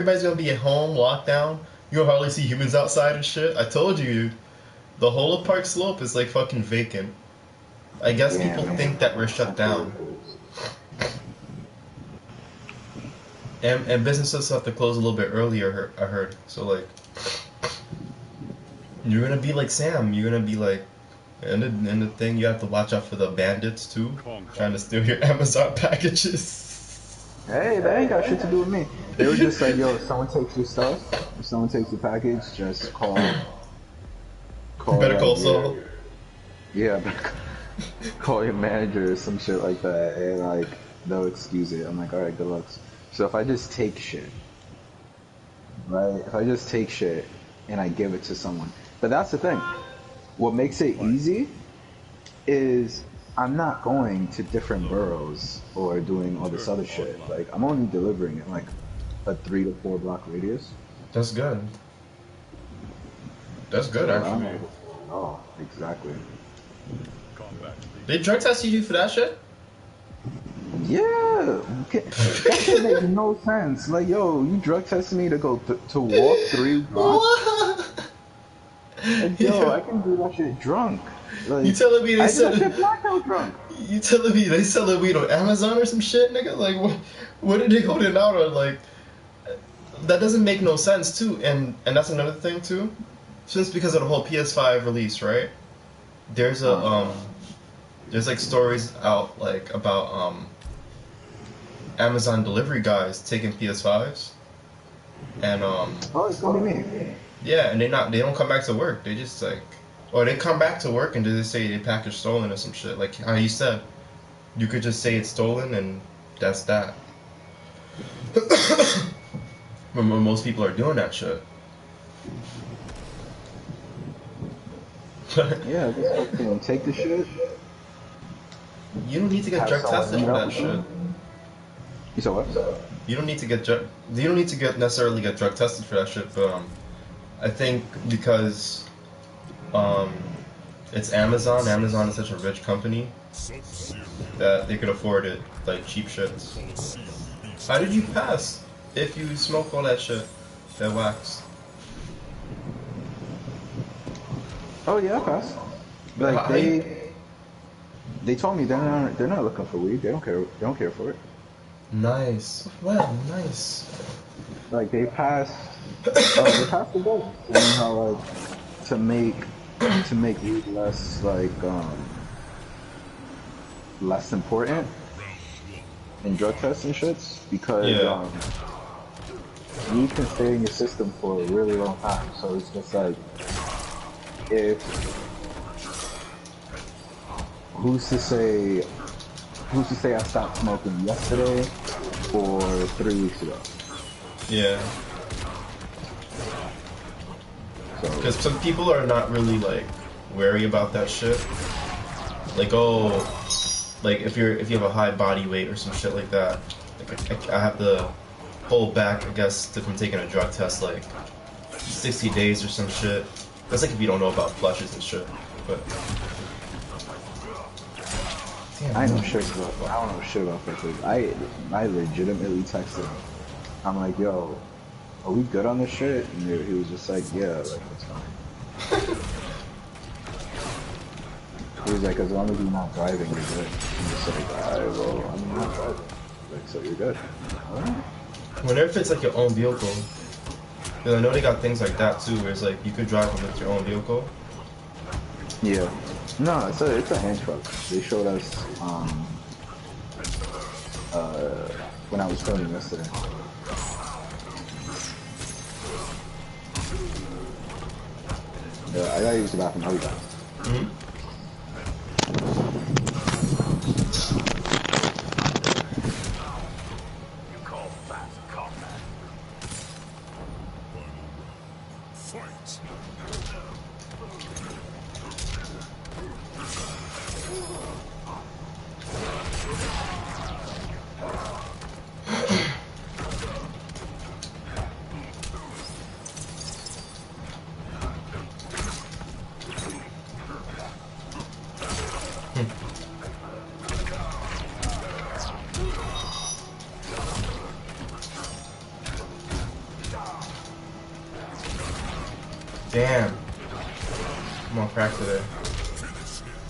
everybody's gonna be at home, lockdown. You'll hardly see humans outside and shit. I told you, the whole of Park Slope is like fucking vacant. I guess Yeah, people man. think that we're shut That's what down. it is. And businesses have to close a little bit earlier, I heard. So, like, you're gonna be like Sam. You're gonna be like, and the thing, you have to watch out for the bandits too, trying to steal your Amazon packages. Hey, that ain't got shit to do with me. They were just like, yo, if someone takes your stuff, if someone takes your package, just call Better like call Saul. yeah, call your manager or some shit like that, and like they'll excuse it. I'm like, all right, good luck. So if I just take shit, right? If I just take shit and I give it to someone, but that's the thing. What makes it easy is I'm not going to different boroughs or doing all this other shit. Like I'm only delivering in like a 3 to 4 block radius. That's good. That's good, So I'm actually. like, oh, exactly. They drug test you for that shit? Yeah, that shit makes no sense. Like, yo, you drug tested me to go to walk 3 blocks? What? Like, yo, I can do that shit drunk. You Like, telling me they I did that said shit blackout drunk. you telling me they selling weed on Amazon or some shit, nigga? Like, what did they go in out on? Like, that doesn't make no sense too. And that's another thing too. Since because of the whole PS5 release, right? There's a there's like stories out like about Amazon delivery guys taking PS5s and Oh, it's gonna be me. yeah, and they don't come back to work. They just like, or they come back to work and they just say the package stolen or some shit. Like how you said, you could just say it's stolen and that's that. But most people are doing that shit. Yeah, just fucking take the shit. You don't need to get Have drug someone tested meet for up that with shit. them. You said what? You don't need to get you don't need to get necessarily get drug tested for that shit. But I think because um, it's Amazon. Amazon is such a rich company that they could afford it, like cheap shits. How did you pass if you smoke all that shit, that wax? Oh yeah, I passed. But Like how you? they told me they're not looking for weed. They don't care. They don't care for it. Nice. Well, nice. Like they passed the vote. And how like to make weed less like less important in drug tests and shits because Yeah. weed can stay in your system for a really long time. So it's just like if who's to say I stopped smoking yesterday or 3 weeks ago? Yeah. So Because some people are not really like wary about that shit. Like, oh, like if you have a high body weight or some shit like that, like I have to hold back, I guess, from taking a drug test like 60 days or some shit. That's like if you don't know about flushes and shit. But damn, I know shit about I don't know shit about fixes. I legitimately texted him. I'm like, yo, are we good on this shit? And he was just like, yeah, like it's fine. He was like, as long as you're not driving, you're good. I'm just like, alright, well, I'm not driving. Like, so you're good. Alright. whenever if it's like your own vehicle, because I know they got things like that too, where it's like you could drive with your own vehicle. Yeah. No, it's a hand truck. They showed us when I was filming yesterday. Yeah, I gotta use the bathroom. I'll be back. Mm-hmm. Damn. I'm on crack today.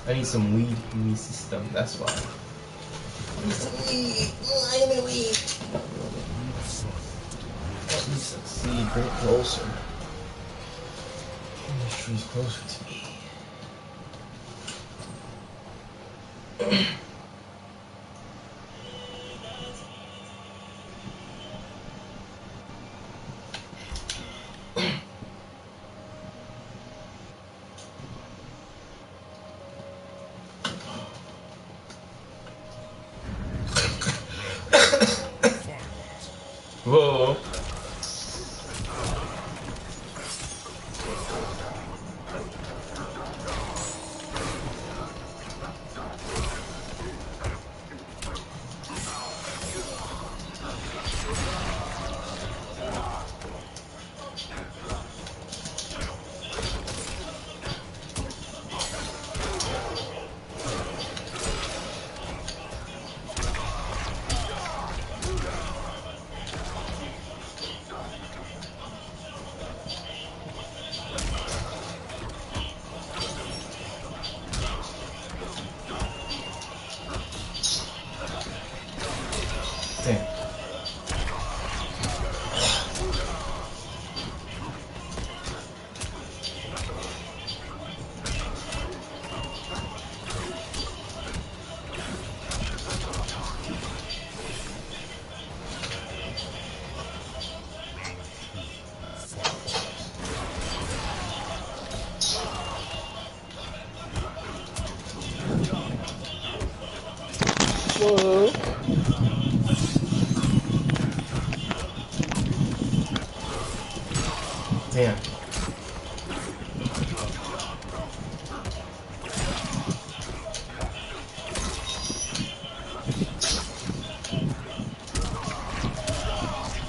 I need some weed in my system, that's why. I need some weed. I need weed. Let me succeed. Bring it closer. Bring the trees closer to me. Whoa. Damn. Whoa. Damn.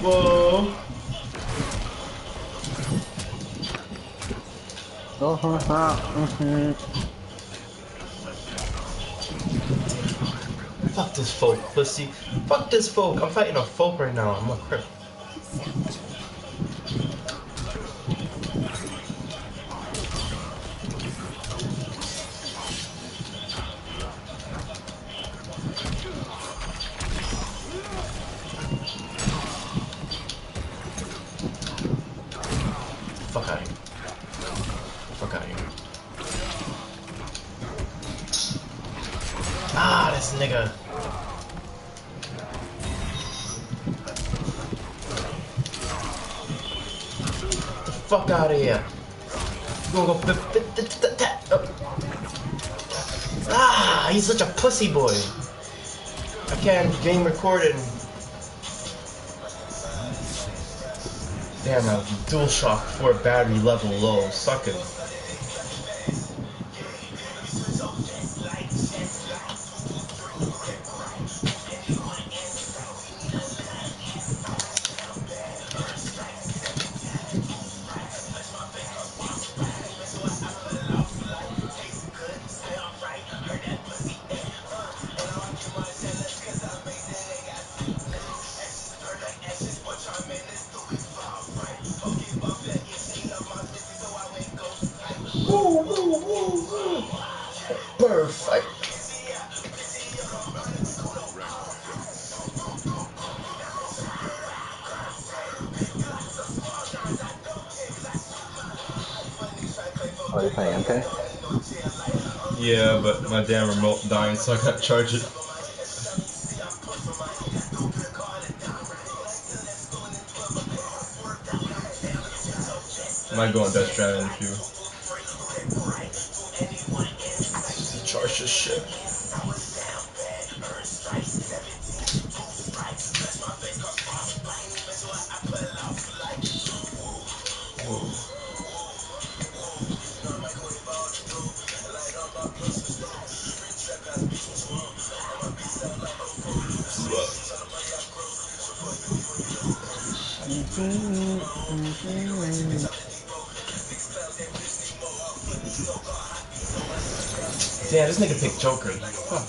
Whoa. Fuck this folk, pussy. Fuck this folk. I'm fighting a folk right now. I'm a crip. Fuck out of here. Fuck out of here. Ah, this nigga. Get the fuck out of here. You gonna go Ah, he's such a pussy boy. I can't game recorded. Damn, a DualShock 4 battery level low. Suck it. Woo, woo, woo, woo. Perfect. Oh, you're playing MK? Yeah, but my damn remote dying, so I gotta charge it. Might go on Death Stranding in a few. Charge this shit. Damn, this nigga picked Joker. Fuck.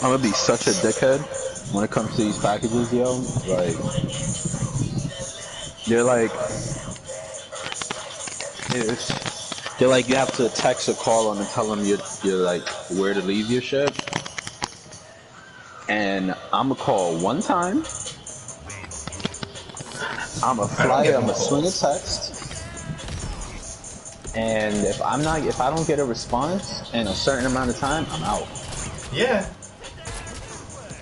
I'm gonna be such a dickhead when it comes to these packages, yo. Like, They're like, they're like, you have to text or call them and tell them you're like where to leave your ship. And I'ma call one time. I'ma I don't fly it. get them I'ma swing a calls. text. And if I don't get a response in a certain amount of time, I'm out. Yeah.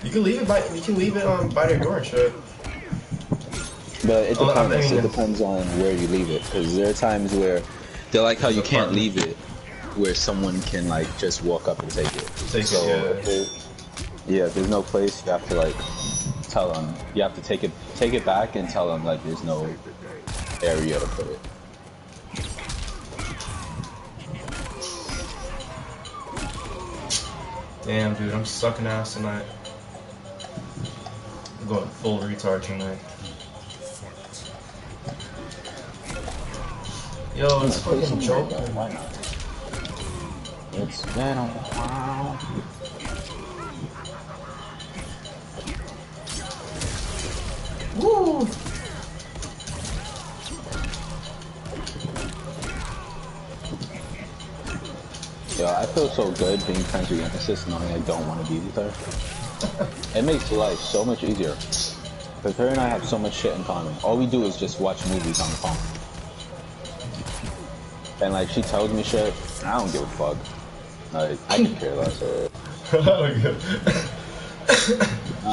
You can leave it by their door and shit. But it Oh, I depends. It mean, depends on where you leave it, because there are times where they're like how you can't apartment. leave it, where someone can like just walk up and take it. Take So it, if there's no place, you have to like tell them. You have to take it back and tell them like there's no area to put it. Damn, dude, I'm sucking ass tonight. I'm going full retard tonight. Yo, it's fucking joke. Why not? It's been a while. Woo! Yo, I feel so good being friends with Emphasis, knowing I don't want to be with her. It makes life so much easier. Because her and I have so much shit in common. All we do is just watch movies on the phone. And like, she tells me shit, I don't give a fuck. Like, I can care less.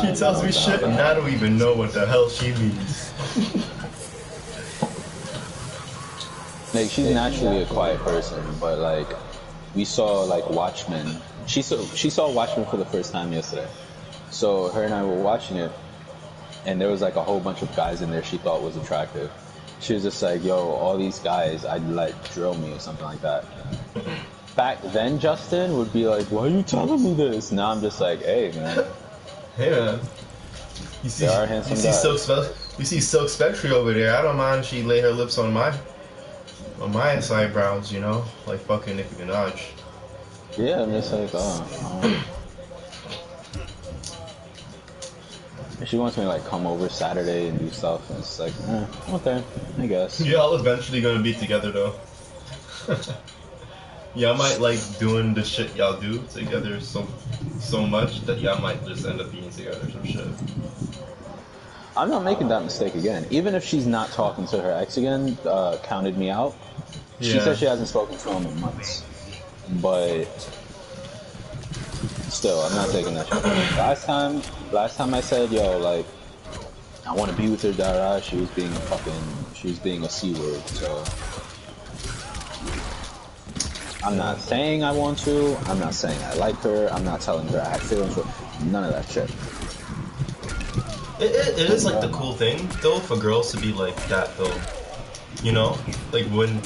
She tells me shit and I don't even know what the hell she means. Like, she's naturally a quiet person, but like, we saw like Watchmen. She saw Watchmen for the first time yesterday. So her and I were watching it, and there was like a whole bunch of guys in there she thought was attractive. She was just like, yo, all these guys I'd let drill me or something like that. Back then, Justin would be like, why are you telling me this? Now I'm just like, hey, man. Hey, man. You see Silk Spectre over there. I don't mind if she lay her lips on my eyebrows, you know? Like fucking Nicki Minaj. Yeah, I'm just like, oh. She wants me to like come over Saturday and do stuff, and it's like, okay, I guess. Y'all eventually gonna be together though. Y'all might like doing the shit y'all do together so much that y'all might just end up being together or some shit. I'm not making that mistake again. Even if she's not talking to her ex again, counted me out. Yeah. She said she hasn't spoken to him in months. But still, I'm not taking that shit. Last time I said, yo, like, I want to be with her, Dara, she was being a C-word, so. I'm not saying I want to, I'm not saying I like her, I'm not telling her I have feelings for her, none of that shit. It is like the cool thing, though, for girls to be like that, though. You know? Like when...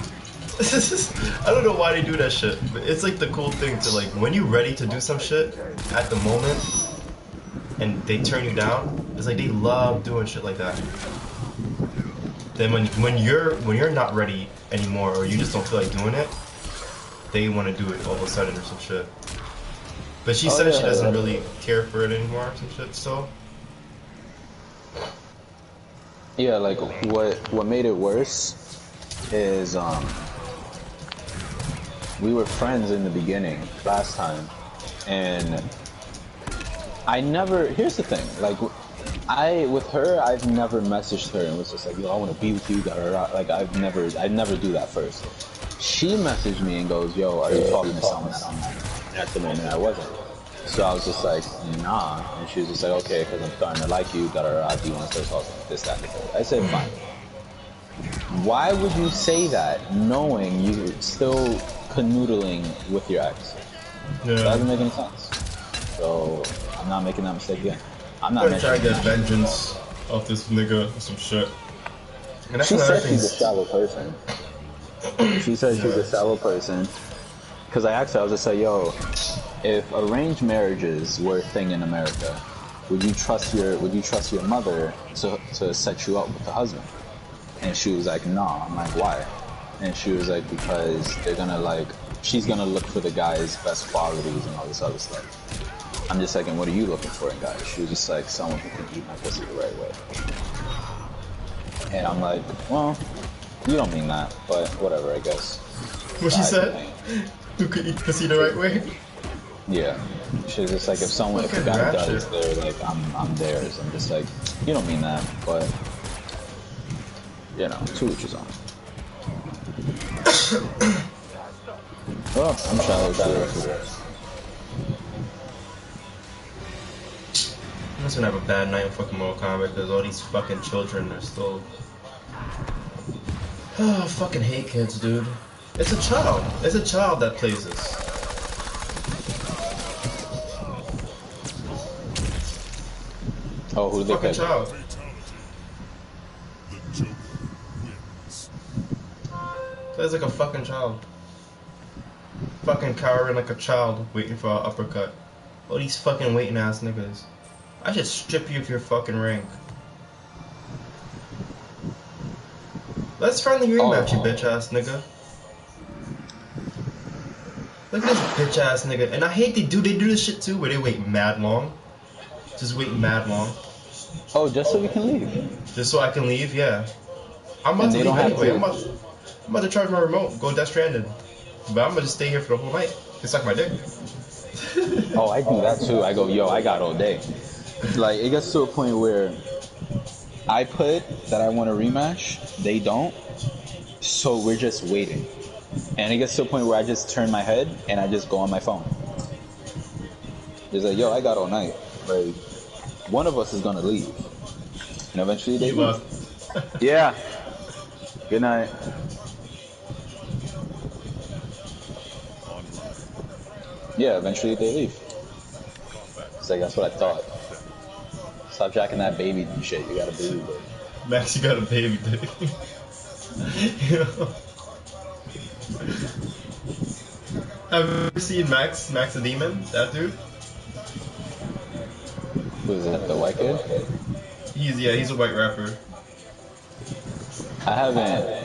I don't know why they do that shit, but it's like the cool thing to like, when you're ready to do some shit at the moment, and they turn you down, it's like they love doing shit like that. Then when you're not ready anymore, or you just don't feel like doing it, they want to do it all of a sudden or some shit. But she said she doesn't really care for it anymore or some shit, so... Yeah, like what made it worse is we were friends in the beginning last time, and here's the thing, like with her I've never messaged her and was just like, yo, I want to be with you, like I'd never do that first. She messaged me and goes, yo, are you talking to someone? At the moment I wasn't. So I was just like, nah. And she was just like, okay, because I'm starting to like you, do you want to start talking? This, that, and the third. I said, fine. Why would you say that knowing you're still canoodling with your ex? Yeah. That doesn't make any sense. So I'm not making that mistake again. I'm not trying to get vengeance off this nigga or some shit. And she said she's a shallow person. She said she's a shallow person. Because I asked her, I was just like, yo, if arranged marriages were a thing in America, would you trust your mother to set you up with a husband? And she was like, nah. I'm like, why? And she was like, because she's gonna look for the guy's best qualities and all this other stuff. I'm just like, and what are you looking for in guys? She was just like, someone who can eat my pussy the right way. And I'm like, well, you don't mean that, but whatever, I guess. What she said? Who could eat pussy the right way? Yeah. She's just like, if a guy does, they're like, I'm theirs. I'm just like, you don't mean that, but, you know, to each his own. Well, I'm shallow too. I'm just gonna have a bad night in fucking Mortal Kombat because all these fucking children are still. Oh, I fucking hate kids, dude. It's a child. It's a child that plays this. Oh, who did they Fucking pick? child. Plays like a fucking child. Fucking cowering like a child, waiting for an uppercut. All these fucking waiting ass niggas. I should strip you of your fucking rank. Let's friendly rematch, you bitch ass nigga. Look at this bitch ass nigga. And I hate they do this shit too, where they wait mad long. Just wait mad long. Oh, just so we can leave. Just so I can leave, yeah. I'm about to leave anyway. I'm about to charge my remote, go Death Stranded. But I'm gonna just stay here for the whole night. It's like my dick. Oh, I do that too. I go, yo, I got all day. Like, it gets to a point where I put that I want a rematch, they don't, so we're just waiting. And it gets to a point where I just turn my head and I just go on my phone. It's like, yo, I got all night. Like, one of us is gonna leave. And eventually they leave. Yeah. Good night. Yeah, eventually they leave. It's like, that's what I thought. Stop jacking that baby shit. You got a baby dick. Max, you got a baby dick. You know? Have you ever seen Max the Demon? That dude? Who is that? The white kid? He's a white rapper. I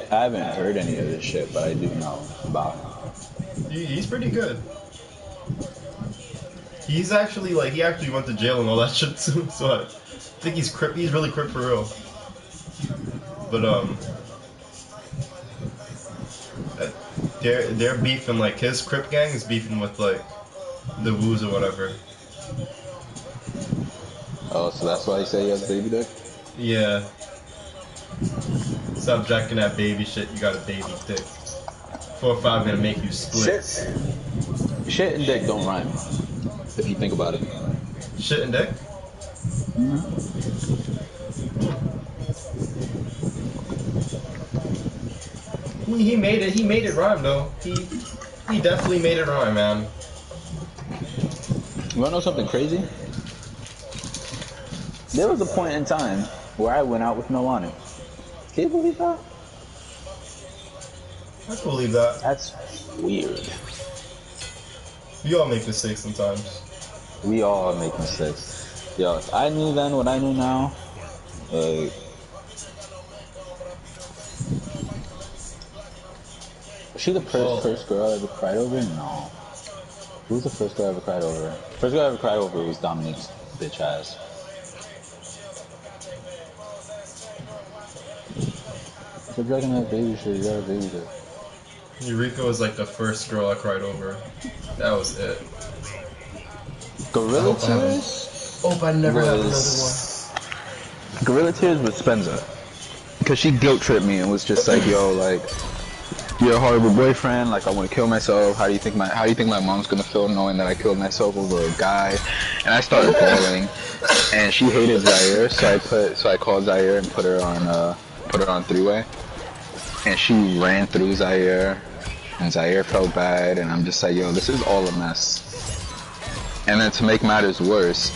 haven't heard any of this shit, but I do know about him. He's pretty good. He's actually he actually went to jail and all that shit too. So I think he's crip. He's really crip for real. But they're beefing, like his crip gang is beefing with like the Woos or whatever. Oh, so that's why you say he has baby dick? Yeah. Stop jacking that baby shit. You got a baby dick. 4 or 5 gonna make you split. Shit and dick don't rhyme. If you think about it. Shit and dick? He made it. He made it rhyme though. He definitely made it rhyme, man. You wanna know something crazy? There was a point in time where I went out with Milani. Can you believe that? I can believe that. That's weird. You all make mistakes sometimes. We all make mistakes. Yo, if I knew then what I knew now, like... Was she the first girl I ever cried over? No. Who was the first girl I ever cried over? First girl I ever cried over was Dominique's bitch ass. Quit dragging that baby shit, you got a baby there. Eureka was like the first girl I cried over. That was it. Gorilla Tears? Hope I never have another one. Gorilla Tears was Spencer. Because she guilt tripped me and was just like, yo, like, you're a horrible boyfriend, like I want to kill myself. How do you think my mom's gonna feel knowing that I killed myself over a guy? And I started bawling. And she hated Zaire, so I called Zaire and put her on three-way. And she ran through Zaire, and Zaire felt bad, and I'm just like, yo, this is all a mess. And then to make matters worse,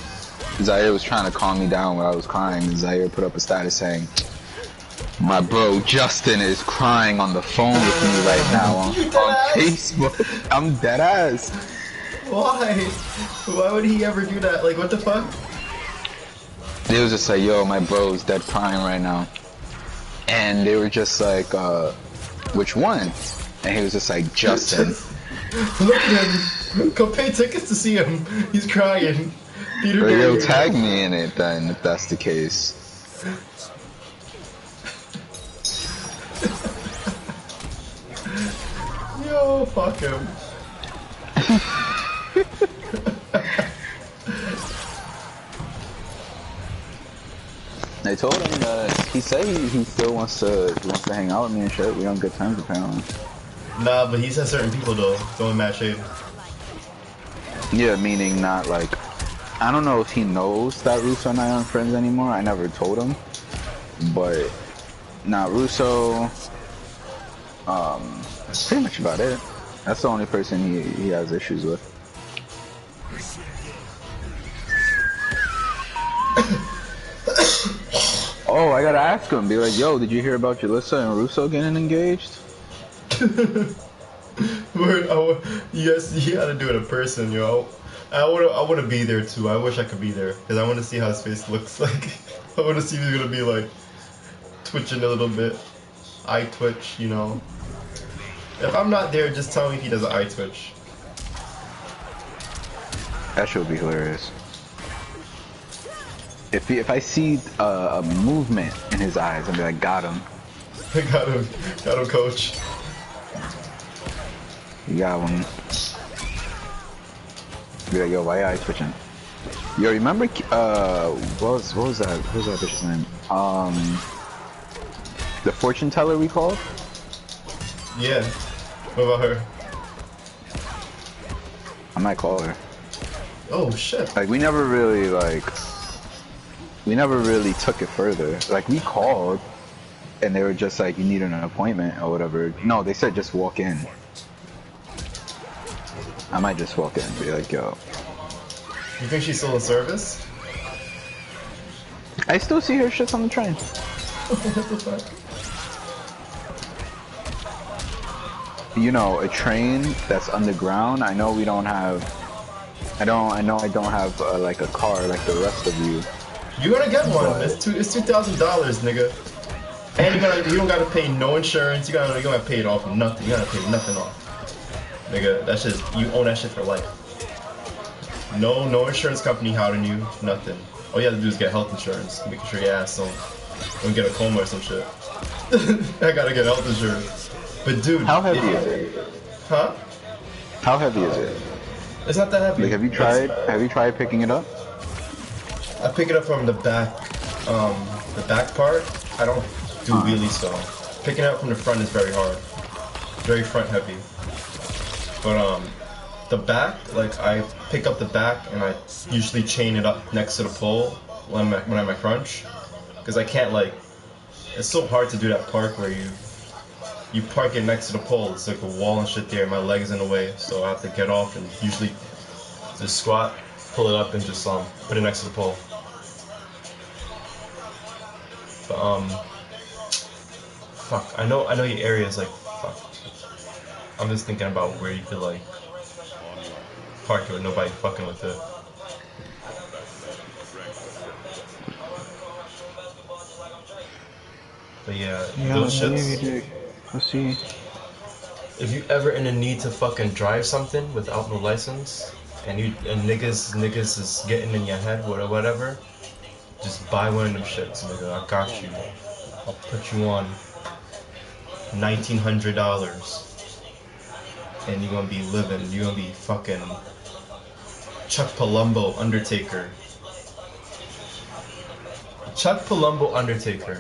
Zaire was trying to calm me down when I was crying, and Zaire put up a status saying, my bro Justin is crying on the phone with me right now on Facebook. I'm dead ass. Why? Why would he ever do that? Like, what the fuck? They was just like, yo, my bro's dead crying right now. And they were just like, which one? And he was just like, Justin. Look at him. Go pay tickets to see him. He's crying. Peter, yo, tag me in it then, if that's the case. Yo, fuck him. I told him that he said he still wants to hang out with me and shit. We on good terms apparently. Nah, but he says certain people though, throwing mad shade. Yeah, meaning not like, I don't know if he knows that Russo and I aren't friends anymore. I never told him, but not Russo. That's pretty much about it. That's the only person he has issues with. Oh, I gotta ask him. Be like, yo, did you hear about Jalissa and Russo getting engaged? Yes, you gotta do it in person, yo. I wanna be there too. I wish I could be there because I want to see how his face looks like. I want to see if he's gonna be like twitching a little bit, eye twitch, you know. If I'm not there, just tell me if he does an eye twitch. That shit would be hilarious. If I see a movement in his eyes, I'll be like, got him. got him, coach. You got one. Be like, yo, why are you twitching? Yo, remember, what was that bitch's name? The fortune teller we called? Yeah. What about her? I might call her. Oh shit. Like, we never really took it further. Like, we called, and they were just like, you need an appointment or whatever. No, they said just walk in. I might just walk in and be like, yo. You think she's still in service? I still see her shits on the train. What the fuck? You know, a train that's underground. I know we don't have. I know I don't have like a car like the rest of you. You're gonna get one. But It's $2,000, nigga. And you don't gotta pay no insurance. You gotta pay it off nothing. You gotta pay nothing off, nigga. That's just you own that shit for life. No insurance company hounding you. Nothing. All you have to do is get health insurance, making sure your ass don't get a coma or some shit. I gotta get health insurance. But dude, how heavy is it? Huh? How heavy is it? It's not that heavy. Like, have you tried picking it up? I pick it up from the back part. I don't do wheelies though. Picking it up from the front is very hard, very front heavy. But the back, like I pick up the back and I usually chain it up next to the pole when I'm at crunch, because I can't like. It's so hard to do that park where you park it next to the pole. It's like a wall and shit there. My leg's in the way, so I have to get off and usually just squat, pull it up, and just put it next to the pole. But fuck. I know your area is like fuck. I'm just thinking about where you could like park it with nobody fucking with it. But yeah, those shits. Let's see. If you ever in a need to fucking drive something without no license, and niggas is getting in your head or whatever, just buy one of them shits, nigga. I got you. I'll put you on $1,900, and you're gonna be living. You're gonna be fucking Chuck Palumbo, Undertaker. Chuck Palumbo, Undertaker.